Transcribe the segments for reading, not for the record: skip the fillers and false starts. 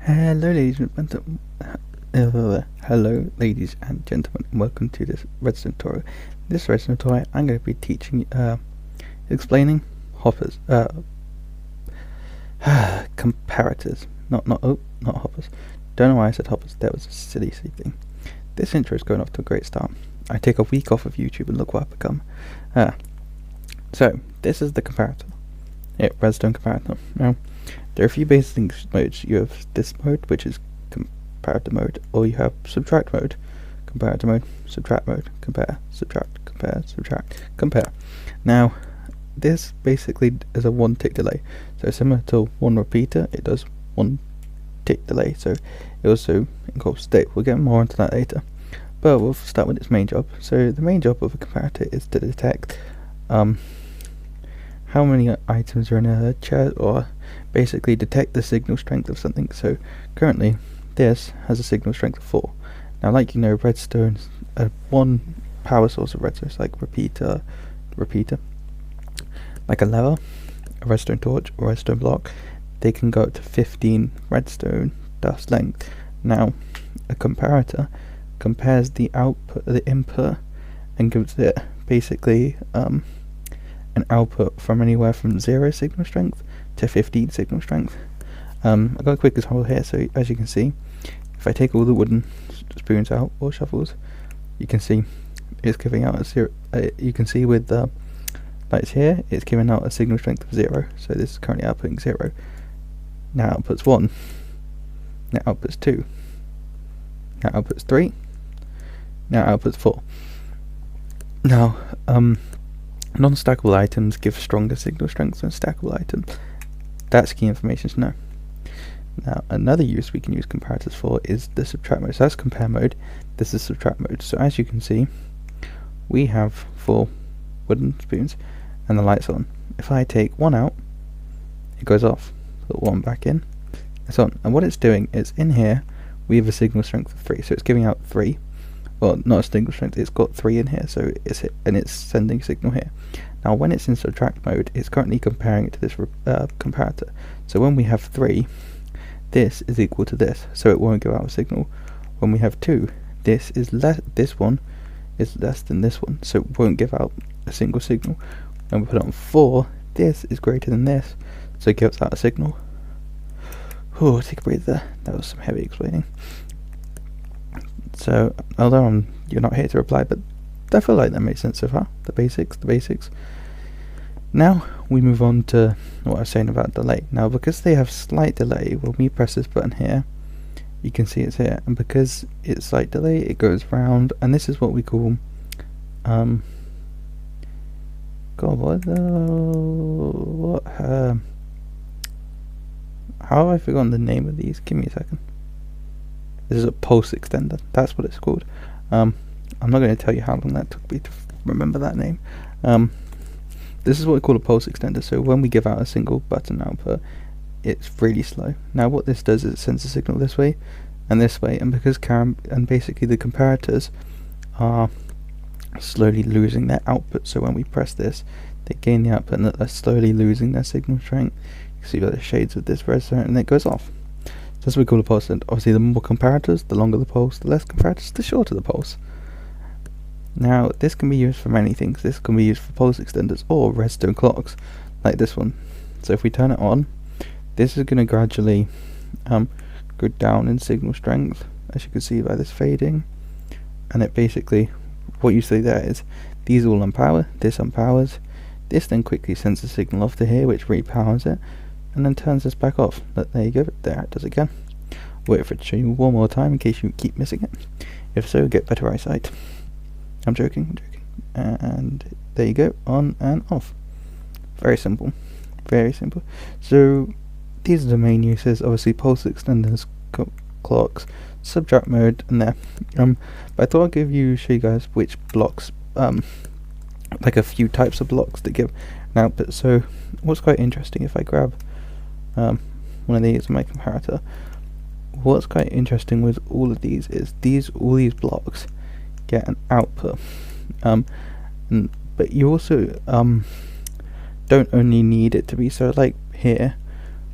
Hello ladies and gentlemen, and welcome to this Redstone tutorial. This Redstone tutorial I'm going to be teaching, explaining hoppers, comparators, not hoppers. Don't know why I said hoppers, that was a silly thing. This intro is going off to a great start. I take a week off of YouTube and look what I've become. So, this is the comparator. Yeah, Redstone comparator. Now, there are a few basic modes. You have this mode, which is comparator mode, or you have subtract mode, comparator mode, subtract mode, compare, subtract, compare, subtract, compare. Now, this basically is a one tick delay. So similar to one repeater, it does one tick delay. So it also incorporates state. We'll get more into that later. But we'll start with its main job. So the main job of a comparator is to detect how many items are in a chest, or basically detect the signal strength of something. So currently this has a signal strength of 4. Now, like you know, redstone's one power source of redstone is like repeater, like a lever, a redstone torch, or redstone block. They can go up to 15 redstone dust length. Now, a comparator compares the output, the input, and gives it basically an output from anywhere from 0 signal strength to 15 signal strength. I've got a quick example here. So as you can see, if I take all the wooden spoons out, or shovels, you can see it's giving out a 0. You can see with the lights here, it's giving out a signal strength of 0. So this is currently outputting 0. Now outputs 1. Now outputs 2. Now outputs 3. Now outputs 4. Now, non-stackable items give stronger signal strength than stackable items. That's key information to know. Now, another use we can use comparators for is the subtract mode. So that's compare mode. This is subtract mode. So as you can see, we have 4 wooden spoons and the light's on. If I take 1 out, it goes off. Put 1 back in, it's on. And what it's doing is, in here we have a signal strength of 3. So it's giving out 3. Well, not a signal strength, it's got 3 in here, so it's sending signal here. Now when it's in subtract mode, it's currently comparing it to this comparator. So when we have 3, this is equal to this, so it won't give out a signal. When we have 2, this one is less than this one, so it won't give out a single signal. When we put it on 4, this is greater than this, so it gives out a signal. Ooh, take a breather. That was some heavy explaining. So, although you're not here to reply, but I feel like that made sense so far. The basics. Now we move on to what I was saying about delay. Now, because they have slight delay, when we press this button here, you can see it's here, and because it's slight delay, it goes round, and this is what we call God, how have I forgotten the name of these? Give me a second. This is a pulse extender. That's what it's called. I'm not going to tell you how long that took me to remember that name. This is what we call a pulse extender. So when we give out a single button output, it's really slow. Now what this does is it sends a signal this way and this way, and because basically the comparators are slowly losing their output. So when we press this, they gain the output, and they're slowly losing their signal strength. You can see by the shades of this redstone, and it goes off. That's what we call a pulse. And obviously the more comparators, the longer the pulse, the less comparators, the shorter the pulse. Now this can be used for many things. This can be used for pulse extenders or redstone clocks, like this one. So if we turn it on, this is going to gradually go down in signal strength, as you can see by this fading. And it basically, what you see there is, these all unpower, this unpowers, this then quickly sends a signal off to here, which repowers it, and then turns this back off. But there you go, there it does again. Wait for it to show you one more time in case you keep missing it. If so, get better eyesight. I'm joking. And there you go, on and off. Very simple. So these are the main uses. Obviously pulse extenders, clocks, subtract mode, and there. But I thought I'd show you guys which blocks, like a few types of blocks that give an output. So what's quite interesting, if I grab one of these on my comparator, what's quite interesting with all of these is all these blocks get an output, and but you also don't only need it to be so. Like here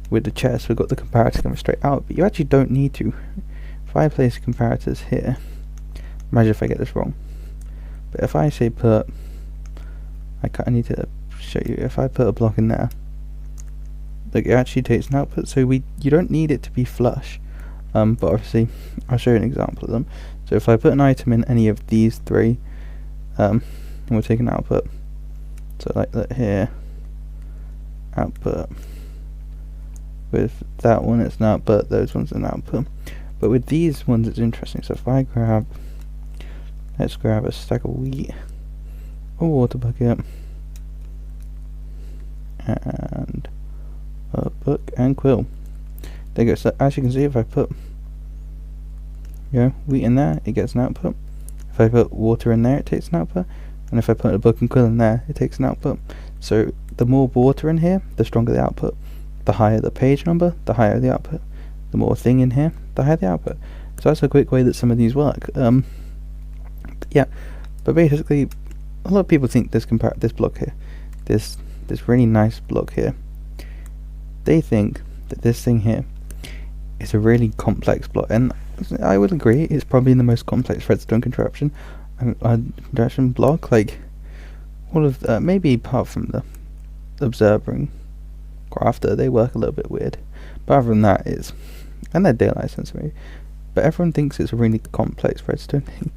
with the chest, we've got the comparator coming straight out, but you actually don't need to. If I place comparators here, imagine if I get this wrong, but if I say put, I need to show you, if I put a block in there, look, it actually takes an output, so you don't need it to be flush, but obviously I'll show you an example of them. So if I put an item in any of these three, and we'll take an output, so like that here, output, with that one it's an output, those ones an output, but with these ones it's interesting. So if I grab, let's grab a stack of wheat, a water bucket, and a book and quill. There you go. So as you can see, if I put wheat in there, it gets an output. If I put water in there, it takes an output. And if I put a book and quill in there, it takes an output. So the more water in here, the stronger the output. The higher the page number, the higher the output. The more thing in here, the higher the output. So that's a quick way that some of these work. Yeah, but basically, a lot of people think this block here, this really nice block here, they think that this thing here is a really complex block, and I would agree, it's probably the most complex redstone contraption block. Like all of maybe apart from the observer and crafter, they work a little bit weird, but other than that, and they're daylight sense maybe, but everyone thinks it's a really complex redstone thing.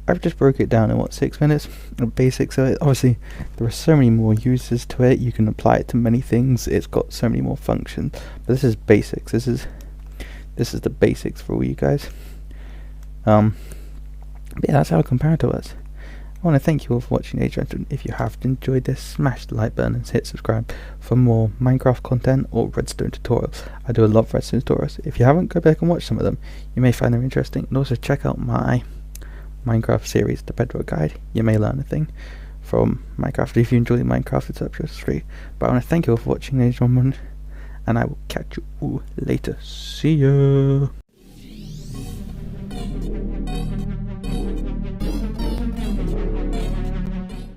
I've just broke it down in 6 minutes, basics of it. Obviously there are so many more uses to it, you can apply it to many things, it's got so many more functions, but this is basics. This is the basics for all you guys. But yeah, that's how a comparator works. I want to thank you all for watching, and if you have enjoyed this, smash the like button and hit subscribe for more Minecraft content or redstone tutorials. I do a lot of redstone tutorials. If you haven't, go back and watch some of them, you may find them interesting, and also check out my Minecraft series, the Bedrock guide. You may learn a thing from Minecraft. If you enjoy Minecraft, it's absolutely free. But I want to thank you all for watching, ladies and gentlemen, and I will catch you all later. See ya.